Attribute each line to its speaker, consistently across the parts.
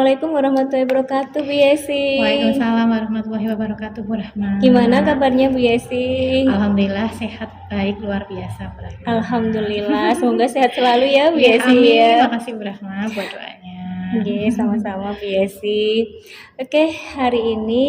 Speaker 1: Assalamualaikum warahmatullahi wabarakatuh, Bu Yesi.
Speaker 2: Waalaikumsalam warahmatullahi wabarakatuh, Bu Rahma.
Speaker 1: Gimana kabarnya, Bu Yesi?
Speaker 2: Alhamdulillah sehat, baik, luar biasa, Bu Rahma.
Speaker 1: Alhamdulillah, semoga sehat selalu ya, Bu
Speaker 2: Ya,
Speaker 1: Yesi
Speaker 2: amin.
Speaker 1: ya.
Speaker 2: Makasih Bu Rahma buat doanya.
Speaker 1: Oke, sama-sama Bu Yesi. Oke, hari ini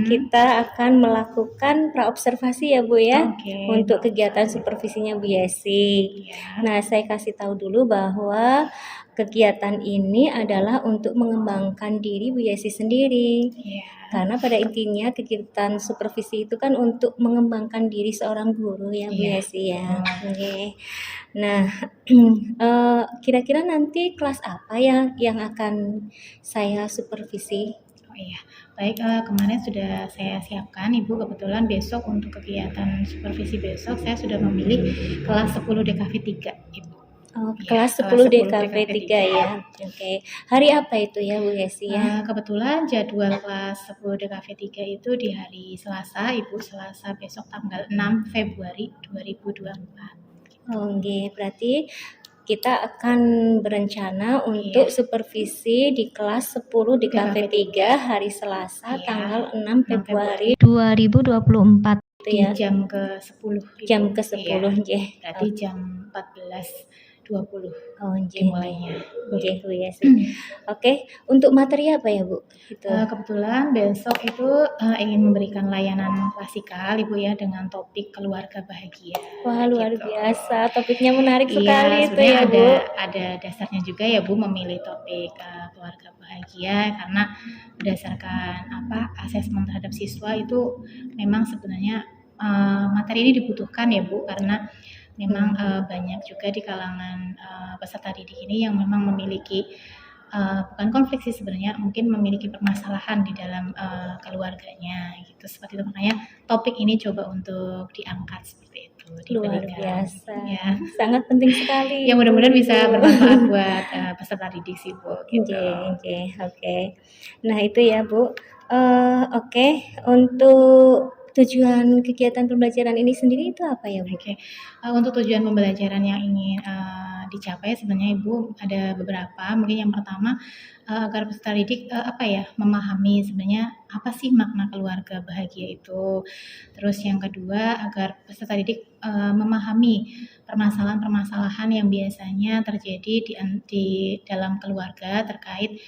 Speaker 1: kita akan melakukan praobservasi ya Bu ya,
Speaker 2: Oke.
Speaker 1: untuk kegiatan supervisinya Bu Yesi.
Speaker 2: Ya.
Speaker 1: Nah, saya kasih tahu dulu bahwa kegiatan ini adalah untuk mengembangkan diri Bu Yesi sendiri.
Speaker 2: Ya.
Speaker 1: Karena pada intinya kegiatan supervisi itu kan untuk mengembangkan diri seorang guru ya Bu
Speaker 2: Iya.
Speaker 1: Yesi ya. Oke. Nah, kira-kira nanti kelas apa yang akan saya supervisi?
Speaker 2: Oh iya, baik, kemarin sudah saya siapkan Ibu. Kebetulan besok untuk kegiatan supervisi besok saya sudah memilih kelas 10 DKV 3 Ibu.
Speaker 1: Oh,
Speaker 2: Iya,
Speaker 1: kelas 10 DKV 3 ya. Oke. Hari apa itu ya Bu Yesi ya?
Speaker 2: Kebetulan jadwal kelas 10 DKV 3 itu di hari Selasa, Ibu. Selasa besok tanggal 6 Februari 2024.
Speaker 1: Oke, berarti kita akan berencana untuk supervisi di kelas 10 DKV 3 hari Selasa tanggal 6 Februari 2024
Speaker 2: di
Speaker 1: ya.
Speaker 2: jam ke-10.
Speaker 1: Jam ke-10 nggih.
Speaker 2: Berarti jam 14.20
Speaker 1: nggih.
Speaker 2: dimulainya.
Speaker 1: Nggih Bu Yesi. Oke, untuk materi apa ya Bu? Gitu.
Speaker 2: Kebetulan besok itu ingin memberikan layanan klasikal Ibu ya dengan topik keluarga bahagia.
Speaker 1: Wah, luar
Speaker 2: gitu.
Speaker 1: biasa. Topiknya menarik
Speaker 2: Iya,
Speaker 1: sekali itu
Speaker 2: sebenarnya
Speaker 1: ya Bu.
Speaker 2: ada dasarnya juga ya Bu memilih topik keluarga bahagia karena berdasarkan asesmen terhadap siswa itu memang sebenarnya materi ini dibutuhkan ya Bu karena memang banyak juga di kalangan peserta didik ini yang memang memiliki bukan konflik sih sebenarnya, mungkin memiliki permasalahan di dalam keluarganya gitu, seperti itu. Makanya topik ini coba untuk diangkat seperti itu.
Speaker 1: Luar biasa.
Speaker 2: Ya.
Speaker 1: Sangat penting sekali.
Speaker 2: Ya mudah-mudahan bisa bermanfaat buat peserta didik sih Bu. Gitu.
Speaker 1: Oke. Nah itu ya Bu. Oke. Untuk tujuan kegiatan pembelajaran ini sendiri itu apa ya Bu?
Speaker 2: Oke. Untuk tujuan pembelajaran yang ingin dicapai sebenarnya Ibu ada beberapa. Mungkin yang pertama agar peserta didik memahami sebenarnya apa sih makna keluarga bahagia itu. Terus yang kedua agar peserta didik memahami permasalahan-permasalahan yang biasanya terjadi di dalam keluarga terkait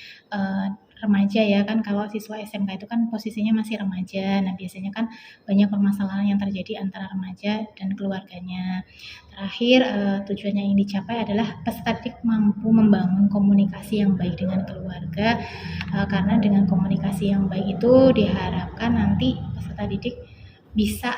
Speaker 2: remaja ya kan, kalau siswa SMK itu kan posisinya masih remaja. Nah, biasanya kan banyak permasalahan yang terjadi antara remaja dan keluarganya. Terakhir, tujuan yang ingin dicapai adalah peserta didik mampu membangun komunikasi yang baik dengan keluarga, karena dengan komunikasi yang baik itu diharapkan nanti peserta didik bisa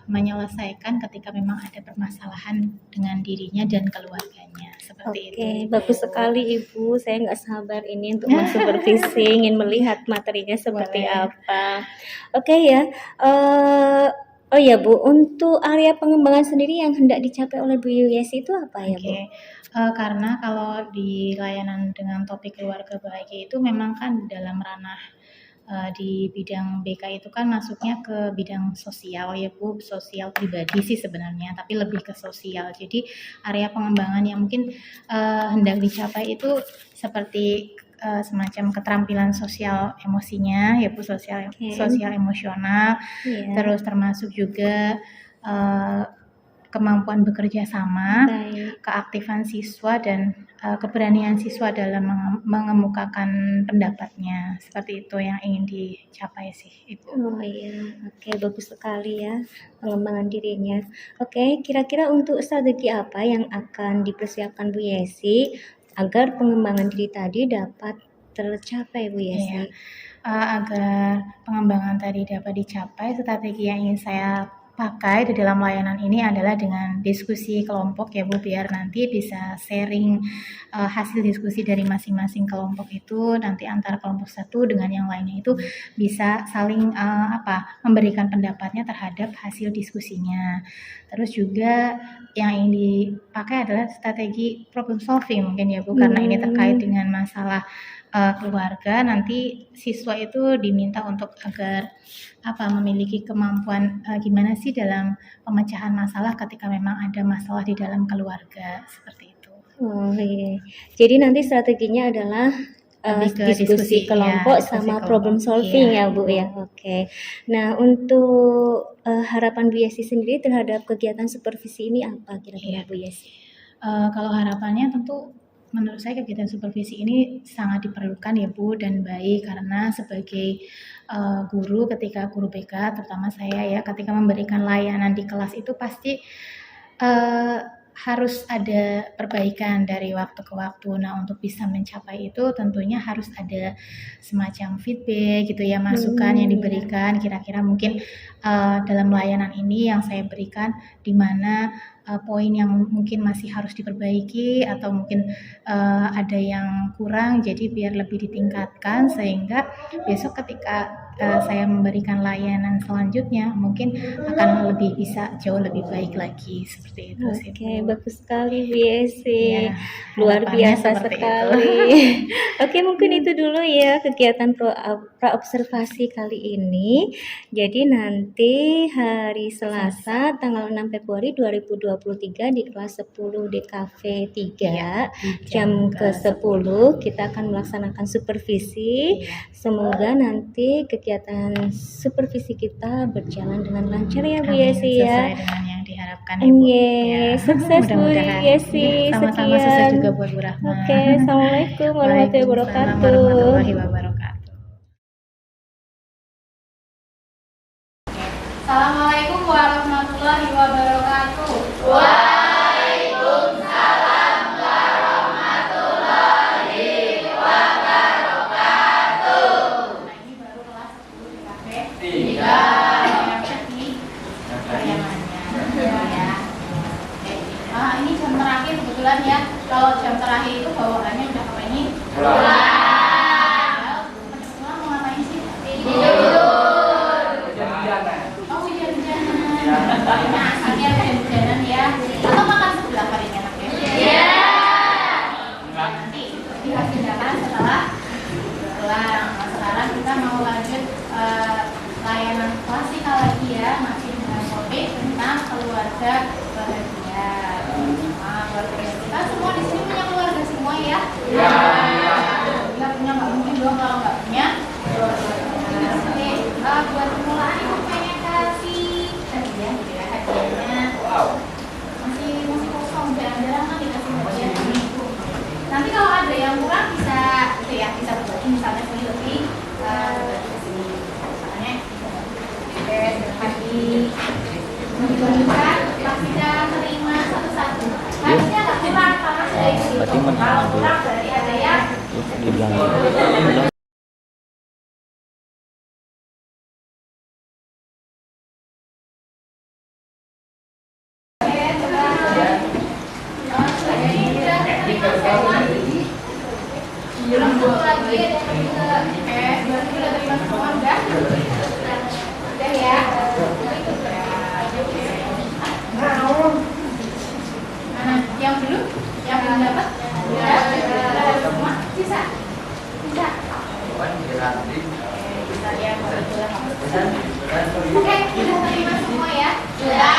Speaker 2: menyelesaikan ketika memang ada permasalahan dengan dirinya dan keluarganya. Seperti itu.
Speaker 1: Oke, bagus sekali Ibu. Saya nggak sabar ini untuk mensupervisi, ingin melihat materinya seperti apa. Oke ya. Oh ya Bu, untuk area pengembangan sendiri yang hendak dicapai oleh Bu Yesi itu apa ya Bu?
Speaker 2: Karena kalau di layanan dengan topik keluarga bahagia itu memang kan dalam ranah di bidang BK itu kan masuknya ke bidang sosial ya Bu, sosial pribadi sih sebenarnya, tapi lebih ke sosial. Jadi area pengembangan yang mungkin hendak dicapai itu seperti semacam keterampilan sosial emosinya ya Bu, sosial emosional, terus termasuk juga kemampuan bekerja sama, keaktifan siswa dan keberanian siswa dalam mengemukakan pendapatnya. Seperti itu yang ingin dicapai sih Ibu.
Speaker 1: Oh iya, oke, bagus sekali ya pengembangan dirinya. Oke, kira-kira untuk strategi apa yang akan dipersiapkan Bu Yesi agar pengembangan diri tadi dapat tercapai Bu Yesi?
Speaker 2: Iya. Agar pengembangan tadi dapat dicapai, strategi yang ingin saya pakai di dalam layanan ini adalah dengan diskusi kelompok ya Bu, biar nanti bisa sharing hasil diskusi dari masing-masing kelompok itu, nanti antara kelompok satu dengan yang lainnya itu bisa saling memberikan pendapatnya terhadap hasil diskusinya. Terus juga yang ingin dipakai adalah strategi problem solving mungkin ya Bu, karena ini terkait dengan masalah keluarga. Nanti siswa itu diminta untuk agar memiliki kemampuan gimana sih dalam pemecahan masalah ketika memang ada masalah di dalam keluarga, seperti itu.
Speaker 1: Oh iya. Jadi nanti strateginya adalah
Speaker 2: Lebih ke
Speaker 1: diskusi
Speaker 2: diskusi,
Speaker 1: kelompok
Speaker 2: ya, diskusi
Speaker 1: sama
Speaker 2: kelompok.
Speaker 1: problem solving
Speaker 2: Iya,
Speaker 1: ya Bu ya. Oke. Nah, untuk harapan Bu Yesi sendiri terhadap kegiatan supervisi ini apa kira-kira
Speaker 2: Iya.
Speaker 1: Bu Yesi?
Speaker 2: Kalau harapannya tentu menurut saya kegiatan supervisi ini sangat diperlukan ya Bu dan baik karena sebagai guru ketika guru BK terutama saya ya ketika memberikan layanan di kelas itu pasti harus ada perbaikan dari waktu ke waktu. Nah, untuk bisa mencapai itu tentunya harus ada semacam feedback gitu ya, masukan yang
Speaker 1: Iya.
Speaker 2: diberikan kira-kira mungkin dalam layanan ini yang saya berikan di mana poin yang mungkin masih harus diperbaiki atau mungkin ada yang kurang jadi biar lebih ditingkatkan sehingga besok ketika saya memberikan layanan selanjutnya mungkin akan lebih bisa jauh lebih baik lagi seperti itu sih
Speaker 1: Oke,
Speaker 2: Bu.
Speaker 1: bagus sekali Bu Yesi.
Speaker 2: Ya,
Speaker 1: Luar
Speaker 2: harapannya
Speaker 1: biasa
Speaker 2: seperti itu.
Speaker 1: sekali. Oke, mungkin itu dulu ya kegiatan pra-observasi kali ini. Jadi nanti hari Selasa tanggal 6 Februari 2023 di kelas 10 DKV 3
Speaker 2: Iya, di
Speaker 1: jam ke-10 kita akan melaksanakan supervisi.
Speaker 2: Iya.
Speaker 1: Semoga nanti kegiatan supervisi kita berjalan dengan lancar ya Bu
Speaker 2: Amin,
Speaker 1: Yesi ya.
Speaker 2: sesuai dengan yang diharapkan ya Bu.
Speaker 1: Iya, sukses Bu
Speaker 2: Mudah-mudahan.
Speaker 1: Yesi.
Speaker 2: Iya, sama-sama
Speaker 1: Sekian.
Speaker 2: sukses juga buat Bu Rahma.
Speaker 1: Oke, Assalamualaikum warahmatullahi
Speaker 2: Waalaikumsalam
Speaker 1: wabarakatuh.
Speaker 2: warahmatullahi wabarakatuh.
Speaker 3: Assalamualaikum warahmatullahi wabarakatuh. Nah, ini baru kelas 10 di kafe 3. Perkembangannya ya. Oke. Ini jam terakhir kebetulan ya. Kalau jam terakhir itu bawaannya udah apa ini? Pulang. Pulang mau ngapain sih? Tidur. Oh, hujan-hujanan. Nah, asalnya hujan-hujanan ya. Atau makan sebelah paling enak ya? Iya. Nanti dihasilkan setelah pulang. Nah, sekarang kita mau lanjut layanan klasikal lagi ya, masih dengan topik tentang keluarga bahagia. Nah, keluarga kita semua di sini punya keluarga semua ya? Iya. Bila punya nggak mungkin dong kalau nggak punya. Oke, buat permulaan ibu pengen kasih hadiah gitu ya, hadiahnya masih kosong, jarang-jarang kan dikasih hadiah ini. Nanti kalau ada yang kurang bisa gitu ya, bisa berbagi misalnya lebih berbagi ke sini. Misalnya berbagi menunjukkan pas kita terima satu-satu. Harusnya nggak kurang karena sudah isi. Kalau kurang berarti ada yang
Speaker 4: dibilang
Speaker 3: satu lagi ada yang berarti udah terima semua udah ya. Nah, yang dulu yang belum dapat udah semua bisa bisa ya. Oke, udah terima semua ya. Sudah.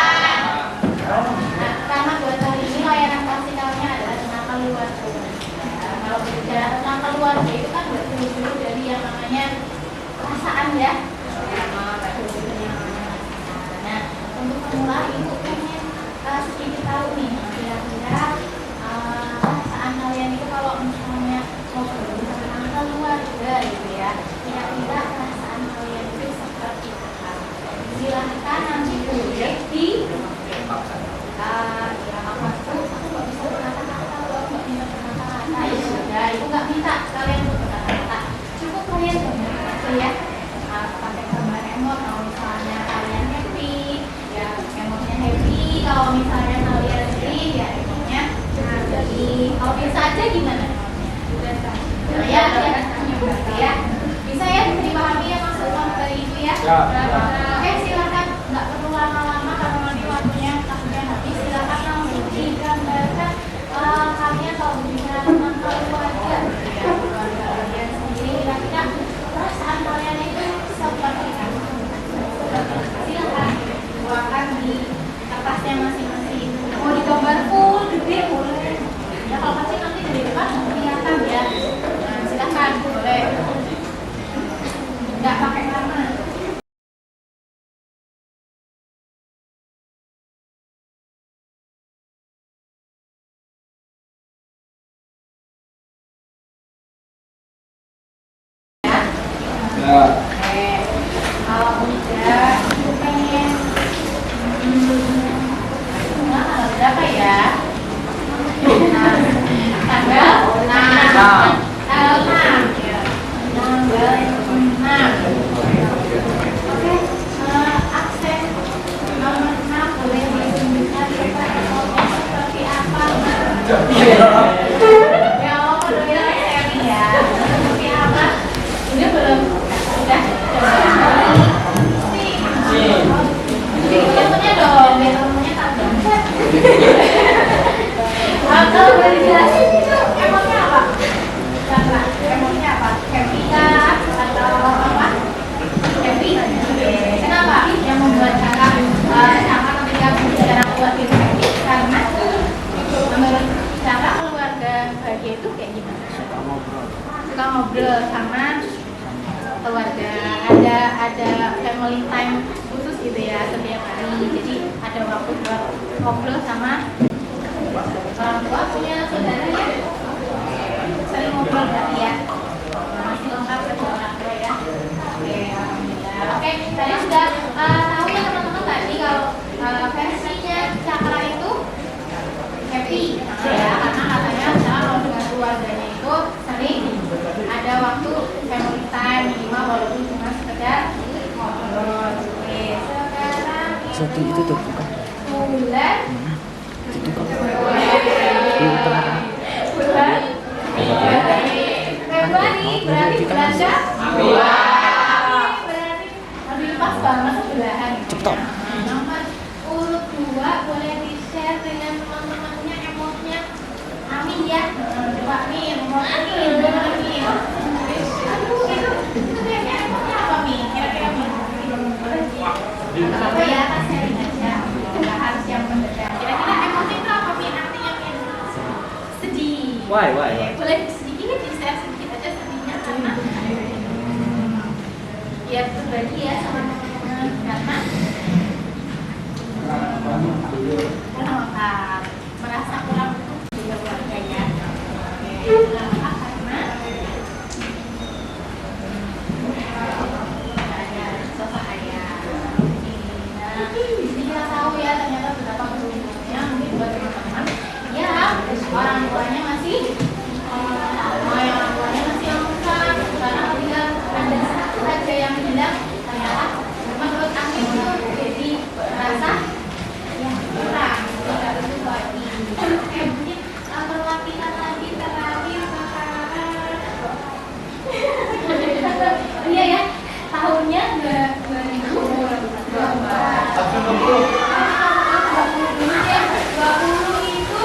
Speaker 3: Nah, karena buat hari ini layanan klasikalnya adalah tentang keluarga. Nah, kalau berbicara tentang keluarga itu kan dulu dari yang namanya perasaan ya. Sama dulu yang namanya perasaan. Nah, untuk pemula ibu pengen sedikit tahu nih kira-kira perasaan kalian itu kalau misalnya ngobrol tentang keluarga gitu ya. Kira-kira perasaan kalian itu seperti apa? Silahkan nanti boleh di aku nggak bisa berkata-kata, aku nggak bisa berkata-kata, ya sudah, itu nggak minta kalian untuk berkata-kata, cukup kalian gambar ya, pakai gambar emot, kalau misalnya kalian happy, ya emotnya happy, kalau misalnya kalian sedih, ya emotnya sedih, kalau biasa aja gimana emotnya? Ya, ya, bisa ya dipahami ya maksud dari itu ya. Oke, silakan, nggak perlu lama-lama karena nanti waktunya habis. Silakan langsung digambarkan kalian kalau berbicara tentang keluarga, ya keluarga kalian sendiri kira-kira perasaan kalian itu seperti apa? Silakan tuangkan di kertasnya masing-masing. Mau digambar full, gede boleh. Ya kalau pasti nanti dari depan kelihatan ya. Nah, silakan. Oke. Kalau enggak, aku pengen tanggal berapa ya? Tanggal 6. Tanggal 6. Tanggal 6. Oke. Aksen nomor 6 boleh ditunjukkan seperti apa? Ya Allah, udah bilang seri ya. Seperti apa? Ini belum. Udah. Contohnya dong, biar temennya tahu. Kalau boleh dijelasin itu emotnya apa? Cakra, emotnya apa? Happy kah? Atau apa? Happy? Kenapa yang membuat Cakra ketika berbicara keluar itu happy? Karena menurut Cakra keluarga bahagia itu kayak gimana? Suka ngobrol sama keluarga, ada family time khusus gitu ya setiap hari. Jadi ada waktu buat ngobrol sama orang tua, punya saudara ya, sering ngobrol berarti ya, masih lengkap kedua orang tua ya. Oke, alhamdulillah. Oke, tadi sudah tahu ya teman-teman tadi kalau versinya Cakra itu happy ya, karena katanya kalau dengan keluarganya itu sering ada waktu family time minimal walaupun cuma sekedar ngobrol. Oke, sekarang
Speaker 4: Satu itu tuh bukan.
Speaker 3: bulan
Speaker 4: Itu kan.
Speaker 3: bulan Februari berarti bulan berarti aduh pas banget sebelahan.
Speaker 4: Cepet.
Speaker 3: Nomor urut 2 boleh di-share dengan teman-temannya emotnya. Amin ya. Coba Min, amin. Aduh, itu kayaknya emotnya apa Min? Kira-kira Min? Apa ya? Sharing aja. Nggak harus yang mendadak. Kira-kira emotnya itu apa Min? Artinya Min? Sedih.
Speaker 5: Why?
Speaker 3: Boleh sedikit di-share sedikit aja sedihnya karena biar berbagi ya sama teman-teman karena lengkap merasa kurang juga keluarganya. Lengkap karena ada sosok ayah. Jadi kita tahu ya ternyata betapa beruntuknya mungkin buat teman-teman ya orang tuanya masih lengkap karena ketika ada satu aja yang bilang ternyata menurut aku itu jadi merasa ya kurang tidak begitu lagi. Oke, mungkin perwakilan lagi terakhir iya ya tahunnya 20 itu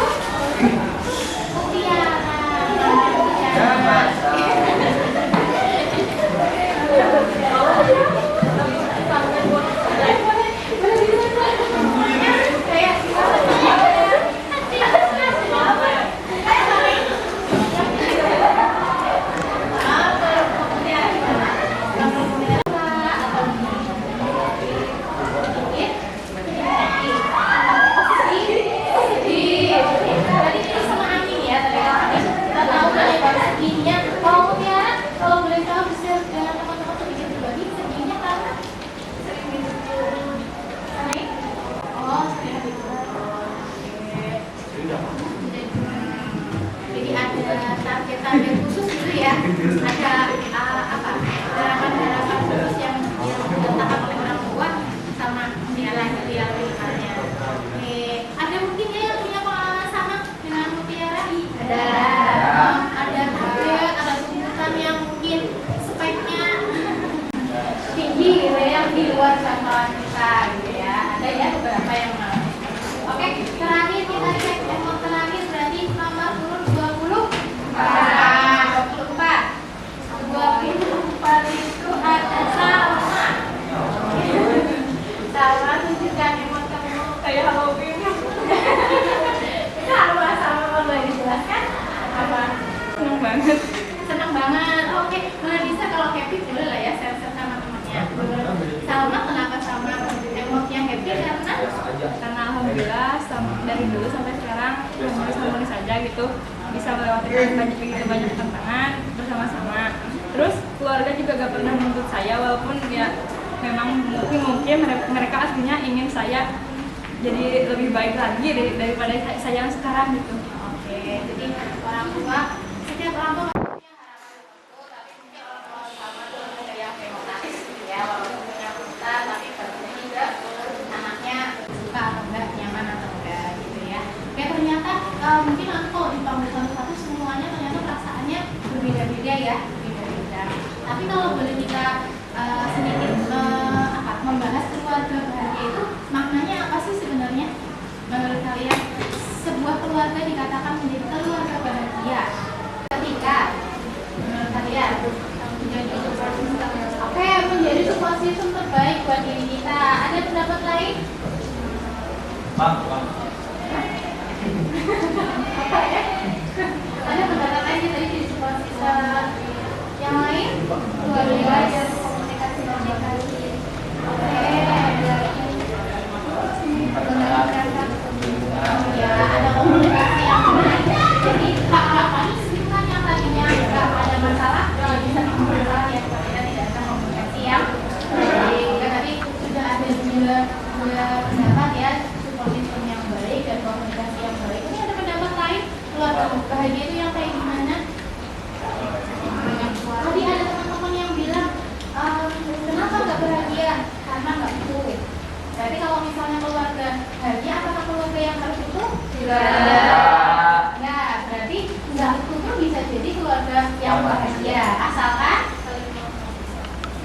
Speaker 3: mutiara. Jadi ada target-target khusus gitu ya, ada apa gerakan-gerakan khusus yang diletakkan oleh orang tua sama mutiara gitu ya misalnya. Oke, ada mungkin ya yang punya pengalaman sama dengan mutiara? Ada target, ada tuntutan yang mungkin speknya tinggi gitu ya, di luar jangkauan kita gitu ya. Ada ya beberapa yang mengalami. Oke, terakhir kita cek emot terakhir berarti nomor urut 24 itu ada Salma. Salma tunjukkan emot kamu kayak Halloween. Salma boleh dijelaskan apa? Senang banget. Oke, boleh bisa kalau happy boleh lah ya share sama temannya. Salma kenapa sama emotnya happy
Speaker 6: karena alhamdulillah dari dulu sampai sekarang harmonis saja gitu, bisa melewati banyak tantangan bersama-sama. Terus keluarga juga nggak pernah menuntut saya, walaupun ya memang mungkin mereka aslinya ingin saya jadi lebih baik lagi daripada saya yang sekarang gitu.
Speaker 3: Oke, jadi orang tua, setiap orang tua punya harapan tertentu, tapi mungkin orang tua sama tuh ada yang demokratis gitu ya, walaupun punya tuntutan, tapi barunya juga anaknya suka atau enggak, nyaman atau enggak gitu ya. Oke, ternyata mungkin nanti kalau dipanggil satu-satu semuanya ternyata perasaannya berbeda-beda ya, berbeda-beda. Tapi kalau boleh kita sedikit membahas keluarga bahagia itu maknanya apa sih sebenarnya menurut kalian? Sebuah keluarga dikatakan menjadi keluarga bahagia ketika menurut kalian menjadi support system terbaik buat diri kita. Ada pendapat lain? Apa ya? Ada pendapat lain yang tadi jadi support system yang lain? Keluarga dan komunikasi. Oke, ya ada komunikasi yang baik. Jadi harapan kan yang tadinya nggak ada masalah kalau bisa masalah ya kita tidak ada komunikasi yang baik. Ya, tadi sudah ada dua pendapat ya, support system yang baik dan komunikasi yang baik. Ini ada pendapat lain, keluarga bahagia itu yang kayak gimana? Tadi ada teman-teman yang bilang kenapa nggak bahagia? Karena nggak butuh. Berarti kalau misalnya keluarga bahagia, apakah keluarga yang harus butuh? Tidak. Ya, berarti nggak butuh bisa jadi keluarga yang bahagia, asalkan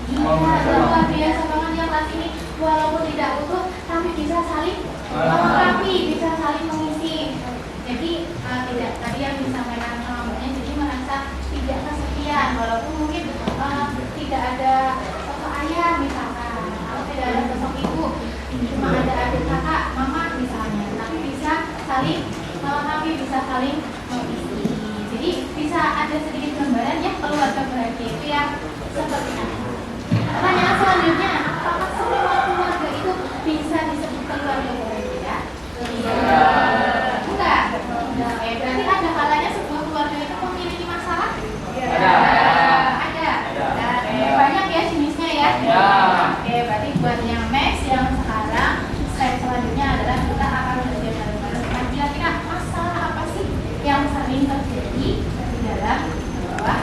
Speaker 3: luar biasa banget yang kelas ini, walaupun tidak utuh, tapi bisa saling melengkapi, bisa saling mengisi. Jadi tidak tadi yang disampaikan sama mbaknya, jadi merasa tidak kesepian, walaupun mungkin tidak ada sosok ayah misalkan, atau tidak ada sosok ibu, cuma ada adik kakak, mama misalnya, tapi bisa saling melengkapi, bisa saling mengisi. Jadi bisa ada sedikit gambaran ya keluarga bahagia itu yang seperti apa. Pertanyaan selanjutnya, apakah semua keluarga itu bisa disebut keluarga bahagia? Tidak. Enggak. Berarti ada kalanya sebuah keluarga itu memiliki masalah? Ada. Banyak ya jenisnya ya. Oke, berarti buat yang next yang sekarang, slide selanjutnya adalah kita akan belajar bareng-bareng tentang kira-kira masalah apa sih yang sering terjadi di dalam sebuah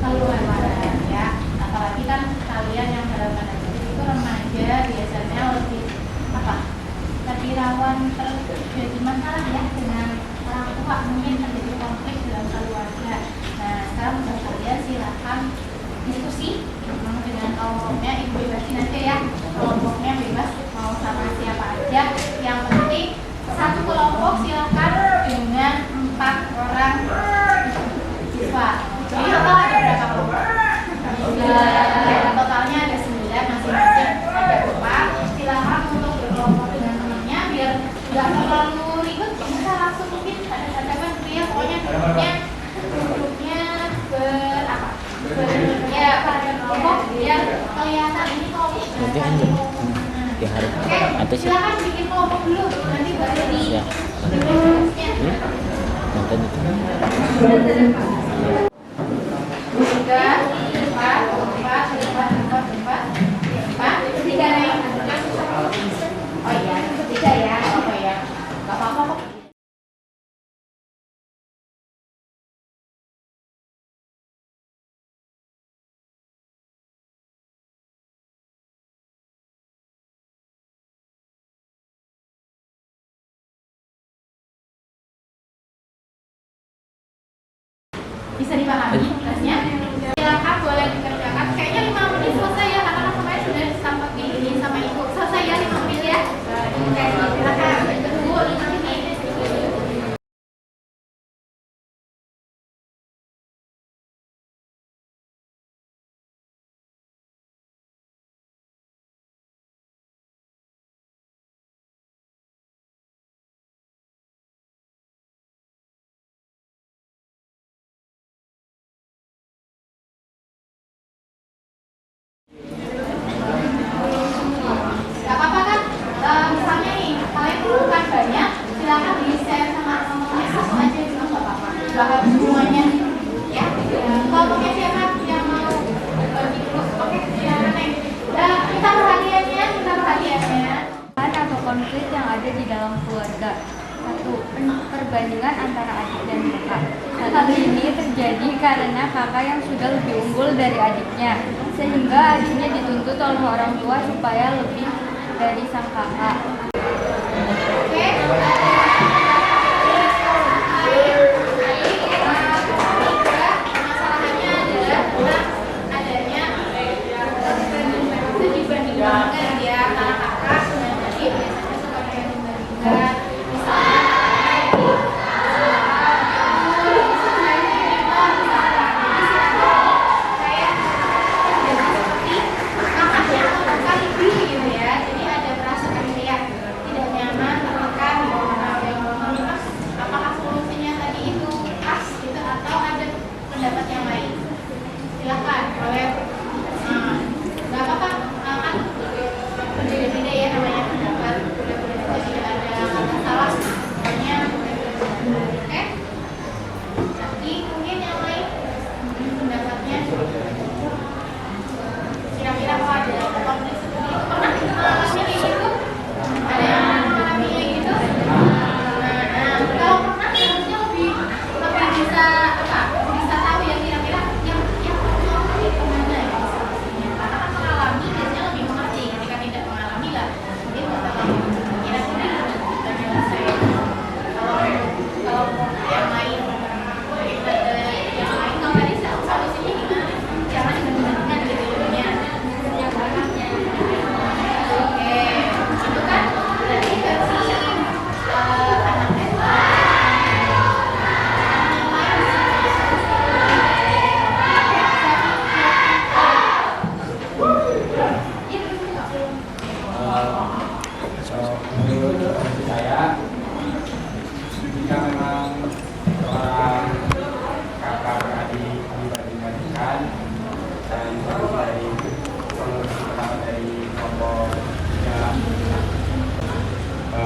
Speaker 3: keluarga ya. Apalagi kan kalian yang dalam tanda kutip itu remaja biasanya lebih lebih rawan terjadi masalah ya dengan orang tua, mungkin terjadi konflik dalam keluarga. Nah sekarang untuk kalian silahkan diskusi dengan kelompoknya, ibu bebasin aja ya, kelompoknya bebas mau sama siapa aja, yang penting satu kelompok silahkan dengan 4 orang siswa. Jadi total ada berapa kelompok? Totalnya ada 9, masing-masing ada 4. Silakan untuk berkelompok dengan temannya biar nggak terlalu ribet, bisa langsung mungkin ada cadangan dia pokoknya grupnya pada kelompok biar kelihatan ini kelompok
Speaker 4: Nanti aja. Ya harus.
Speaker 3: Oke, silakan bikin kelompok dulu nanti baru di
Speaker 4: Nonton itu.
Speaker 3: 3, 4, 3 naik. Oh iya, 3 ya. Oh ya, nggak apa-apa kok. Bisa dipahami tugasnya? Silakan boleh dikerjakan. Kayaknya 5 menit selesai ya, karena kan kemarin sudah sampai ini sama ibu. Selesai ya 5 menit ya. Oke, silakan. Tunggu 5 menit.
Speaker 5: perbandingan antara adik dan kakak. Hal ini terjadi karena kakak yang sudah lebih unggul dari adiknya, sehingga adiknya dituntut oleh orang tua supaya lebih dari sang kakak.
Speaker 3: Masalahnya adalah adanya dibandingkan dia antara kakak dengan adik, biasanya suka kayak membandingkan.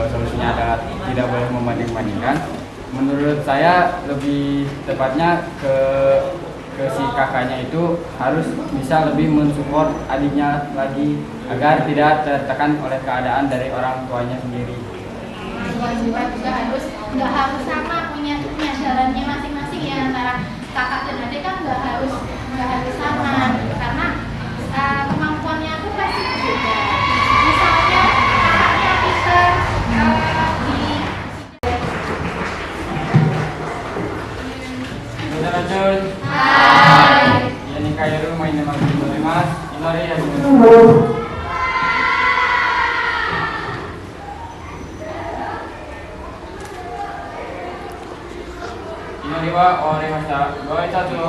Speaker 7: Solusinya adalah tidak boleh membanding-bandingkan. Menurut saya lebih tepatnya ke si kakaknya itu harus bisa lebih mensupport adiknya lagi agar tidak tertekan oleh keadaan dari orang tuanya sendiri.
Speaker 3: Kewajiban juga nggak harus sama punya jalannya masing-masing ya, antara kakak dan adik kan nggak harus sama karena kemampuannya tuh pasti berbeda. Misalnya kakaknya pinter
Speaker 7: Lanjut. Ya ni kayu main nama Inori mas, Inori ya. Inori wa orimashita. Goitatsu.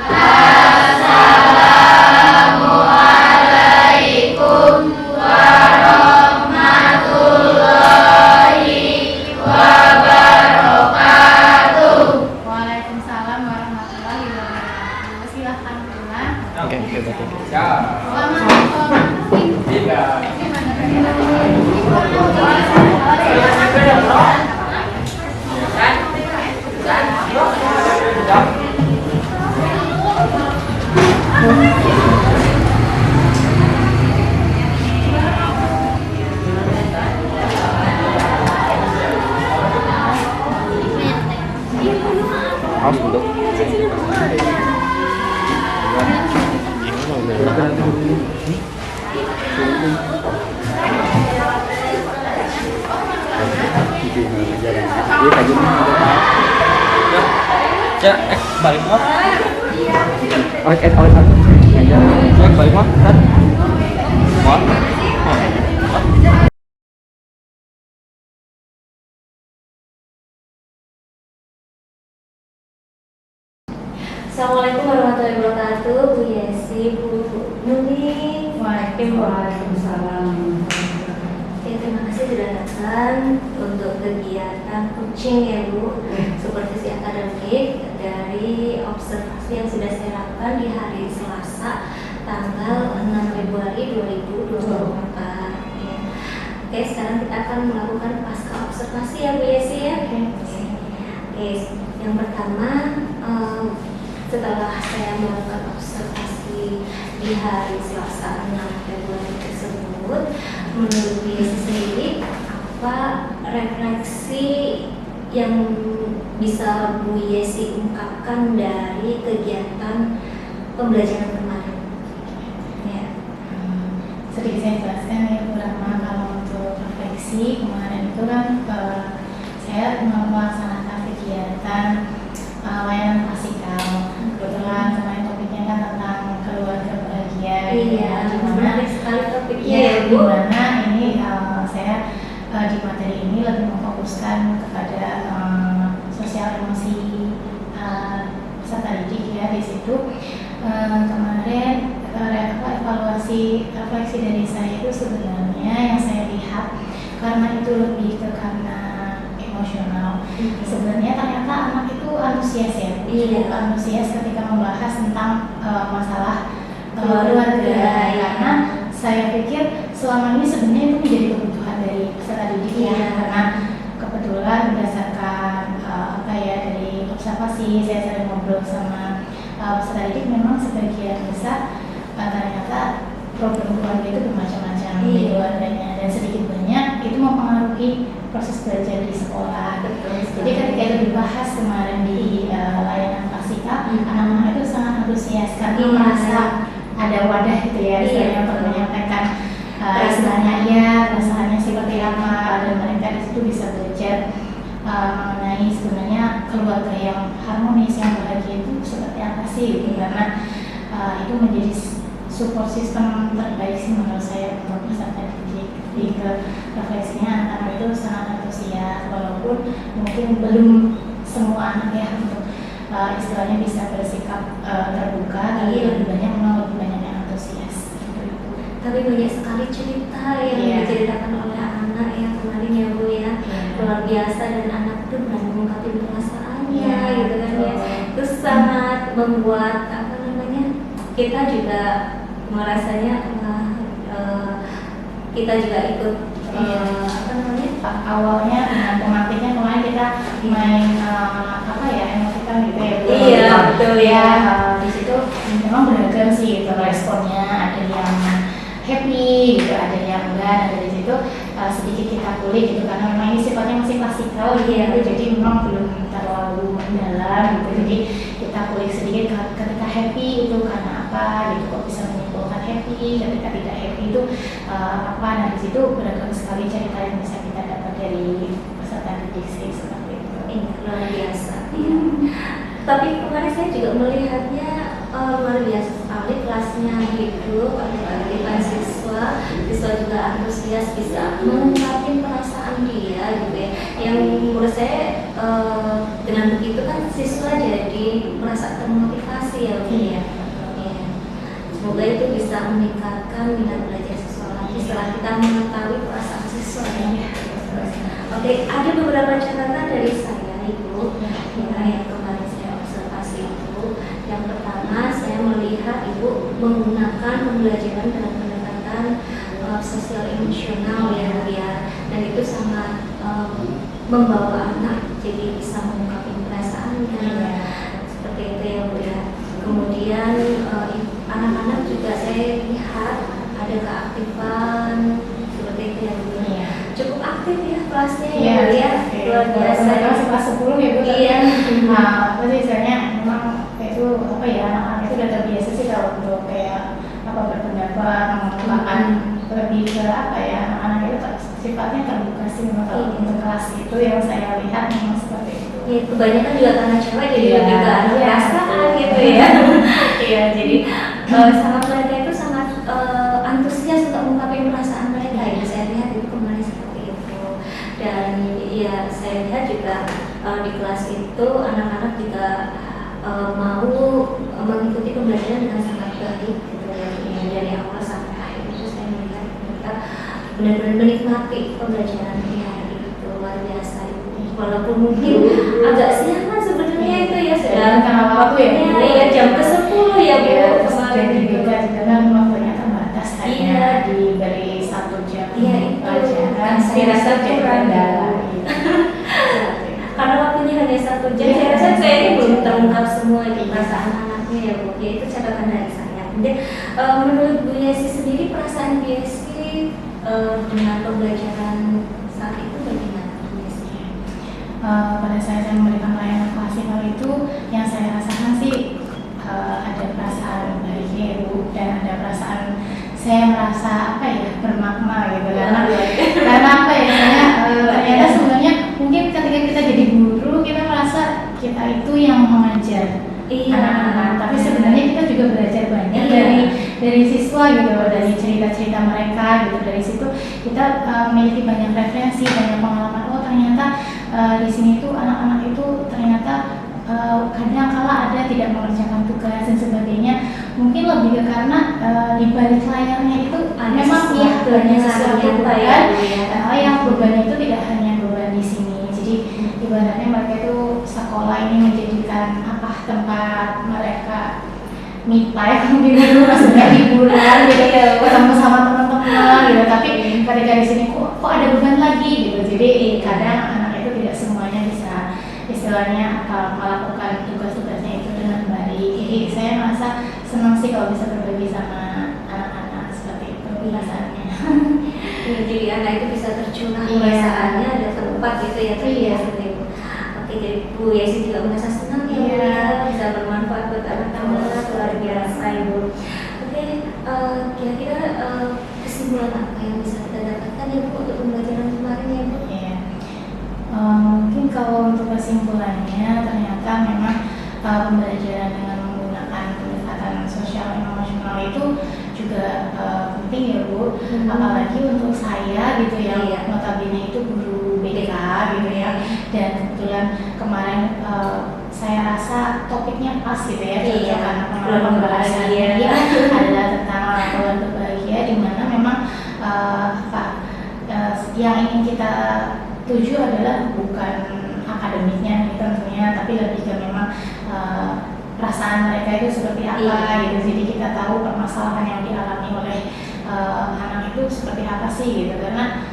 Speaker 7: Assalamualaikum warahmatullahi wabarakatuh.
Speaker 3: Waalaikumsalam warahmatullahi wabarakatuh. Silahkan pulang.
Speaker 4: Oke, betul.
Speaker 7: Ya. Tidak.
Speaker 4: Haus dulu.
Speaker 7: Ya, balik mah.
Speaker 4: Oke.
Speaker 7: Balik mah.
Speaker 1: Assalamualaikum warahmatullahi wabarakatuh, Bu Yesi, Bu Nuni.
Speaker 2: Waalaikumsalam.
Speaker 1: Oke, terima kasih sudah datang untuk kegiatan coaching ya Bu, supervisi akademik dari observasi yang sudah saya lakukan di hari Selasa tanggal 6 Februari 2024. Ya. Oke, sekarang kita akan melakukan pasca observasi ya Bu Yesi ya. Oke, yang pertama setelah saya melakukan observasi di hari Selasa 6 Februari tersebut, menurut Bu Yesi sendiri apa refleksi yang bisa Bu Yesi ungkapkan dari kegiatan pembelajaran kemarin? Ya.
Speaker 2: Sedikit saya jelaskan ya beberapa. Kalau untuk refleksi kemarin itu kan saya melaksanakan kegiatan layanan klasikal. Kebetulan kemarin topiknya kan tentang keluarga bahagia.
Speaker 1: Iya,
Speaker 2: di mana
Speaker 1: menarik sekali topiknya
Speaker 2: ya,
Speaker 1: ya
Speaker 2: di
Speaker 1: Bu.
Speaker 2: mana ini saya di materi ini lebih memfokuskan kepada sosial emosi peserta didik ya. Di situ kemarin evaluasi refleksi dari saya itu sebenarnya yang saya lihat karena itu lebih ke karena emosional. Sebenarnya ternyata anak itu antusias ya,
Speaker 1: Iya.
Speaker 2: antusias ketika membahas tentang masalah
Speaker 1: Keluarga.
Speaker 2: karena saya pikir selama ini sebenarnya itu menjadi kebutuhan dari peserta didik ya,
Speaker 1: Iya.
Speaker 2: karena kebetulan berdasarkan dari observasi saya sering ngobrol sama peserta didik, memang sebagian besar ternyata problem keluarga itu bermacam-macam di
Speaker 1: Iya.
Speaker 2: keluarganya, dan sedikit banyak itu mempengaruhi proses belajar di sekolah. Jadi ketika itu dibahas kemarin di layanan klasikal, anak-anak itu sangat antusias karena
Speaker 1: Iya.
Speaker 2: merasa ada wadah gitu ya,
Speaker 1: Iya,
Speaker 2: istilahnya untuk
Speaker 1: betul.
Speaker 2: menyampaikan istilahnya ya perasaannya seperti apa, dan mereka di situ bisa belajar mengenai sebenarnya keluarga yang harmonis, yang bahagia itu seperti apa sih gitu. Karena itu menjadi support system terbaik sih menurut saya untuk peserta didik. Jadi ke refleksinya anak-anak itu sangat antusias, walaupun mungkin belum semua anak ya untuk istilahnya bisa bersikap terbuka, tapi
Speaker 1: Iya.
Speaker 2: lebih banyak memang lebih banyak yang antusias.
Speaker 1: Tapi banyak sekali cerita yang
Speaker 2: Iya.
Speaker 1: diceritakan oleh anak yang kemarin ya Bu ya, luar biasa, dan anak itu berani mengungkapkan perasaannya
Speaker 2: Iya,
Speaker 1: gitu kan ya.
Speaker 2: betul.
Speaker 1: Itu sangat membuat kita juga merasanya kita juga ikut
Speaker 2: awalnya dengan pemantiknya kemarin kita main emotikan gitu ya Bu.
Speaker 1: Iya, betul ya.
Speaker 2: Di situ memang beragam sih gitu responnya, ada yang happy gitu, ada yang enggak. Dan dari situ sedikit kita kulik gitu, karena memang ini sifatnya masih klasikal
Speaker 1: Iya.
Speaker 2: gitu, jadi memang belum terlalu mendalam gitu. Jadi kita kulik sedikit ketika happy itu karena apa gitu, kok bisa menyimpulkan happy, ketika tidak happy itu apa. Nah di situ beragam sekali cerita yang bisa kita dapat dari peserta didik sih, seperti itu.
Speaker 1: Ini luar biasa ya. Tapi kemarin saya juga melihatnya luar biasa sekali, kelasnya hidup, ada keaktifan siswa juga antusias, bisa mengungkapkan perasaan dia gitu ya. Yang menurut saya dengan begitu kan siswa jadi merasa termotivasi ya Bu ya. Ya. Semoga itu bisa meningkatkan minat belajar siswa lagi setelah kita mengetahui perasaan siswa ya. Oke, ada beberapa catatan dari saya Ibu yang kemarin saya observasi itu. Yang pertama, saya melihat Ibu menggunakan pembelajaran dalam pendekatan sosial emosional ya Bu ya, dan itu sangat membawa anak jadi bisa mengungkapkan perasaannya seperti itu ya Bu ya. Kemudian anak-anak juga saya lihat ada keaktifan seperti itu ya Bu ya. Cukup aktif ya kelasnya ya Bu ya, luar biasa.
Speaker 2: Kelas 10 ya Bu.
Speaker 1: Iya.
Speaker 2: Apa sih istilahnya memang itu anak-anak itu udah terbiasa sih kalau untuk kayak berpendapat, mengungkapkan lebih ke anak-anak itu sifatnya terbuka sih memang kalau untuk kelas itu yang saya lihat memang seperti itu.
Speaker 1: Ya, kebanyakan juga karena cewek jadi
Speaker 2: Iya,
Speaker 1: lebih ke arah
Speaker 2: iya,
Speaker 1: perasaan
Speaker 2: betul.
Speaker 1: gitu ya. Iya, jadi sangat mereka itu sangat antusias untuk mengungkapkan perasaan mereka ya. Saya lihat itu kemarin seperti itu. Dan ya saya lihat juga di kelas itu anak-anak juga mau mengikuti pembelajaran dengan sangat baik gitu ya. Dari awal sampai akhir itu saya melihat mereka benar-benar menikmati pembelajaran di hari itu, luar biasa itu. Walaupun mungkin agak siangan sebenarnya itu ya, sedang
Speaker 2: karena waktu ya,
Speaker 1: ya jam ke-10 ya Bu
Speaker 2: Iya,
Speaker 1: kemarin
Speaker 2: jadi
Speaker 1: itu.
Speaker 2: beda juga kan waktunya terbatas
Speaker 1: Iya.
Speaker 2: hanya diberi 1 jam
Speaker 1: Iya, itu.
Speaker 2: pelajaran.
Speaker 1: Saya rasa
Speaker 2: jadi
Speaker 1: kurang.
Speaker 2: kendala.
Speaker 1: Karena waktunya hanya 1 jam, saya rasa saya ini belum terungkap semua di perasaan anaknya ya Bu. Ya itu catatan dari saya. Kemudian menurut Bu Yesi sendiri, perasaan Bu Yesi dengan pembelajaran saat itu bagaimana Bu Yesi?
Speaker 2: Pada itu yang saya rasakan sih ada perasaan bahagia ya Bu, dan ada perasaan saya merasa apa ya, bermakna gitu, karena apa ya, saya ternyata sebenarnya mungkin ketika kita jadi guru kita merasa kita itu yang mengajar anak-anak, tapi sebenarnya kita juga belajar banyak dari siswa gitu, dari cerita-cerita mereka gitu. Dari situ kita memiliki banyak referensi, banyak pengalaman. Oh ternyata di sini tuh anak-anak itu ternyata kadang kala ada tidak mengerjakan tugas dan sebagainya. Mungkin lebih ke karena di balik layarnya itu memang ya banyak sesuatu beban, yang bebannya itu tidak hanya beban di sini. Jadi ibaratnya mereka itu sekolah ini menjadikan tempat mereka me time mungkin dulu, maksudnya hiburan gitu, ketemu sama teman-teman gitu. Tapi ketika di sini kok ada beban lagi gitu. Jadi kadang anak itu tidak semuanya bisa istilahnya melakukan tugas-tugasnya itu dengan baik. Jadi saya merasa senang sih kalau bisa berbagi sama anak-anak seperti itu perasaannya.
Speaker 1: Jadi anak itu bisa tercurah perasaannya, ada tempat gitu ya seperti itu. Oke, jadi Bu Yesi juga merasa senang ya Bu ya, bisa bermanfaat buat anak-anak, luar biasa Ibu. Oke, kira-kira kesimpulan apa yang bisa kita dapatkan ya Bu untuk pembelajaran kemarin ya Bu?
Speaker 2: Mungkin kalau untuk kesimpulannya ternyata memang pembelajaran dengan menggunakan pendekatan sosial emosional itu juga penting ya Bu, apalagi untuk saya gitu ya, notabene itu guru BK gitu ya, dan kebetulan kemarin saya rasa topiknya pas gitu ya, cocok karena kemarin pembahasannya adalah tentang orang tua berbahagia, di mana memang yang ingin kita tuju adalah bukan akademiknya nih tentunya, tapi lebih ke memang perasaan mereka itu seperti apa gitu. Jadi kita tahu permasalahan yang dialami oleh anak itu seperti apa sih gitu, karena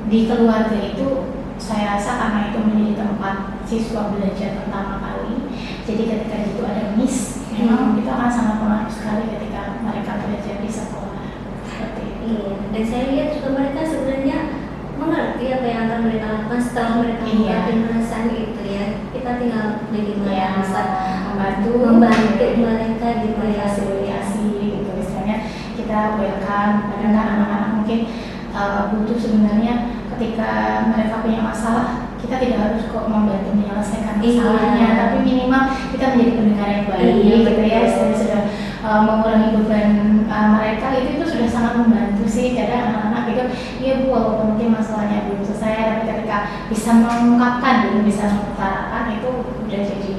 Speaker 2: di keluarga itu saya rasa karena itu menjadi tempat siswa belajar pertama kali. Jadi ketika itu ada miss, memang itu akan sangat pengaruh sekali ketika mereka belajar di sekolah seperti itu.
Speaker 1: Dan saya lihat juga mereka sebenarnya mengerti apa yang akan mereka lakukan setelah mereka mengalami perasaan itu ya. Kita tinggal bagaimana bisa membantu mereka gitu ya,
Speaker 2: fasilitasi gitu, misalnya kita welcome. Kadang kan anak-anak mungkin butuh sebenarnya ketika mereka punya masalah, kita tidak harus kok membantu menyelesaikan masalahnya, tapi minimal kita menjadi pendengar yang baik gitu ya, sudah mengurangi beban mereka, itu sudah sangat membantu sih. Kadang anak-anak itu ya Bu, walaupun mungkin masalahnya belum selesai, tapi ketika bisa mengungkapkan dan bisa mengutarakan, itu udah jadi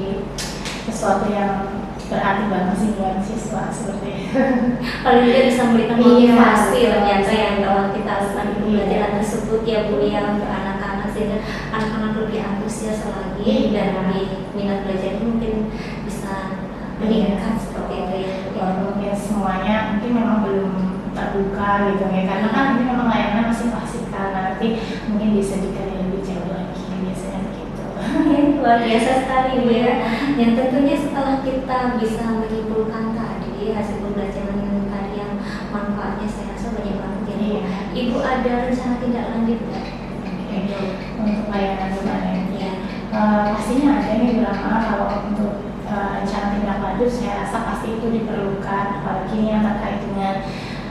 Speaker 2: sesuatu yang berarti banget sih buat siswa seperti itu.
Speaker 1: Paling tidak bisa memberikan motivasi ternyata yang kalau kita lakukan di pembelajaran tersebut ya Bu ya, untuk anak-anak, sehingga anak-anak lebih antusias lagi dan lebih minat belajar, mungkin bisa meningkat seperti itu ya.
Speaker 2: Walaupun ya semuanya mungkin memang belum terbuka gitu ya, karena kan ini memang layanan masih klasikan, nanti mungkin bisa digali lebih jauh lagi, biasanya begitu.
Speaker 1: Luar biasa sekali Bu ya. Yang tentunya setelah kita bisa menyimpulkan tadi hasil pembelajaran tadi yang manfaatnya saya rasa banyak banget ya. Ibu ada rencana tindak lanjut nggak?
Speaker 2: Untuk layanan kemarin pastinya ada nih berapa. Kalau untuk rencana tindak lanjut saya rasa pasti itu diperlukan, apalagi ini yang terkait dengan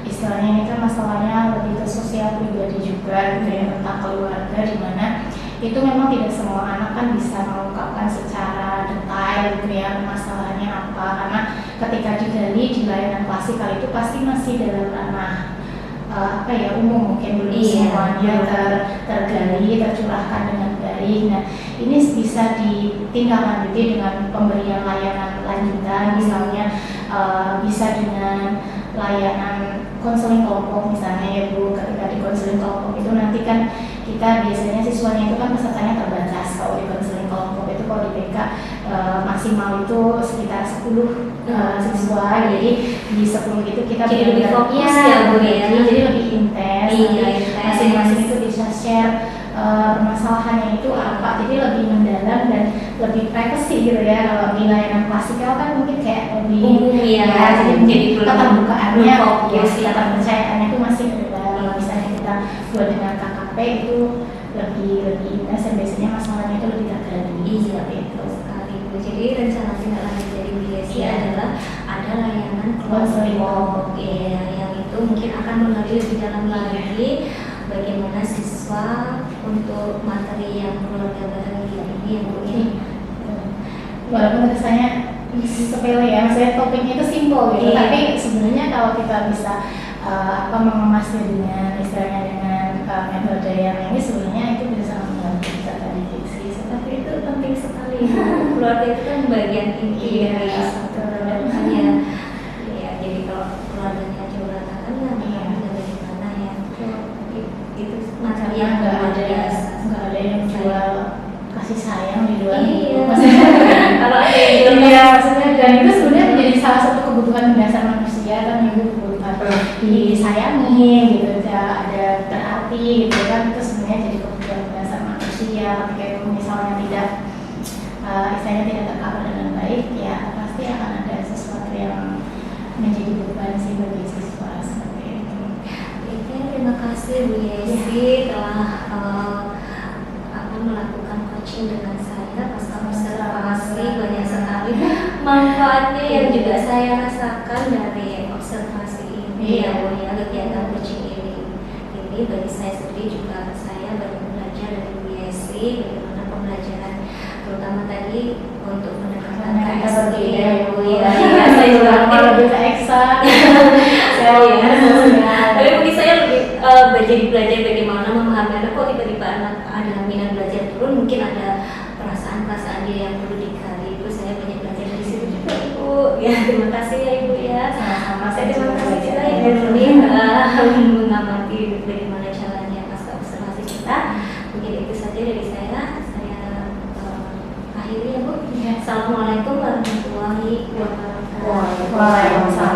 Speaker 2: istilahnya ini kan masalahnya lebih ke sosial pribadi juga gitu ya, tentang keluarga, di mana itu memang tidak semua anak kan bisa mengungkapkan secara detail gitu ya masalahnya apa, karena ketika digali di layanan klasikal itu pasti masih dalam ranah umum, mungkin belum semuanya tergali, tercurahkan dengan baik. Nah ini bisa ditindaklanjuti dengan pemberian layanan lanjutan, misalnya bisa dengan layanan konseling kelompok misalnya ya Bu. Ketika di konseling kelompok itu nanti kan kita biasanya siswanya itu kan pesertanya terbatas. Kalau di konseling kelompok itu, kalau di BK maksimal itu sekitar 10 siswa, jadi di 10 itu kita
Speaker 1: jadi lebih fokus ya Bu ya,
Speaker 2: jadi lebih intens. Masing-masing itu bisa share permasalahannya itu apa, jadi lebih mendalam dan lebih privacy gitu ya. Kalau di layanan klasikal kan mungkin kayak lebih
Speaker 1: umum ya,
Speaker 2: jadi keterbukaannya,
Speaker 1: fokus ya,
Speaker 2: kepercayaannya itu masih ada. Misalnya kita buat dengan KKP itu lebih intens, dan biasanya masalahnya itu lebih tergali seperti itu.
Speaker 1: Bu. Jadi rencana tindak lanjut dari BSC
Speaker 2: Iya.
Speaker 1: adalah ada layanan kelompok ya, yang itu mungkin akan menggali lebih dalam lagi bagaimana siswa untuk materi yang keluarga bahagia ini yang Bu ya.
Speaker 2: Walaupun kesannya sepele ya, maksudnya topiknya itu simpel gitu,
Speaker 1: Iya.
Speaker 2: tapi sebenarnya kalau kita bisa mengemasnya dengan istilahnya dengan metode yang ini, sebenarnya itu bisa sangat membantu kita tadi diksi.
Speaker 1: Tapi itu penting sekali. Keluarga itu kan bagian inti
Speaker 2: Iya,
Speaker 1: dari satu hanya. Ya, jadi kalau keluarganya jauh berantakan kan
Speaker 2: Iya.
Speaker 1: bagaimana ya? Itu materi
Speaker 2: Karena
Speaker 1: yang
Speaker 2: nggak
Speaker 1: luar
Speaker 2: ada
Speaker 1: biasa.
Speaker 2: yang jual kasih sayang di luar
Speaker 1: Iya.
Speaker 2: itu. Maksudnya
Speaker 1: Kalau ada yang jual
Speaker 2: iya, maksudnya dan itu sebenarnya menjadi salah satu kebutuhan mendasar manusia kan, ibu kebutuhan disayangi gitu, ada berarti gitu kan, itu sebenarnya jadi kebutuhan mendasar manusia. Ketika itu misalnya tidak istilahnya tidak tercover dengan baik, ya pasti akan ada sesuatu yang menjadi beban sih bagi siswa seperti itu.
Speaker 1: Oke, terima kasih Bu Yesi telah melakukan coaching dengan saya pasca observasi. Banyak sekali manfaatnya yang juga saya rasakan dari observasi ini ya Bu ya, kegiatan coaching ini bagi saya sendiri juga saya banyak belajar dari Bu Yesi bagaimana pembelajaran terutama tadi untuk mendekatkan
Speaker 2: Karena kita
Speaker 1: KSG
Speaker 2: berbeda
Speaker 1: ya
Speaker 2: ya
Speaker 1: Bu
Speaker 2: Bu
Speaker 1: ya.
Speaker 2: ya,
Speaker 1: Iya, saya juga
Speaker 2: malah lebih ke eksak. Saya
Speaker 1: Tapi mungkin saya lebih jadi belajar bagaimana memahami anak, kok tiba-tiba anak ada minat belajar turun, mungkin ada perasaan-perasaan dia yang perlu digali. Itu saya banyak belajar dari situ juga Ibu. Ya, terima kasih ya Ibu ya.
Speaker 2: Sama-sama,
Speaker 1: Saya terima
Speaker 2: juga
Speaker 1: kasih juga
Speaker 2: belajar.
Speaker 1: Ibu Nuni mengamati bagaimana caranya pasca observasi kita. Mungkin itu saja dari saya. Saya akhiri ya Bu.
Speaker 2: Iya.
Speaker 1: Assalamualaikum warahmatullahi wabarakatuh.
Speaker 2: Waalaikumsalam.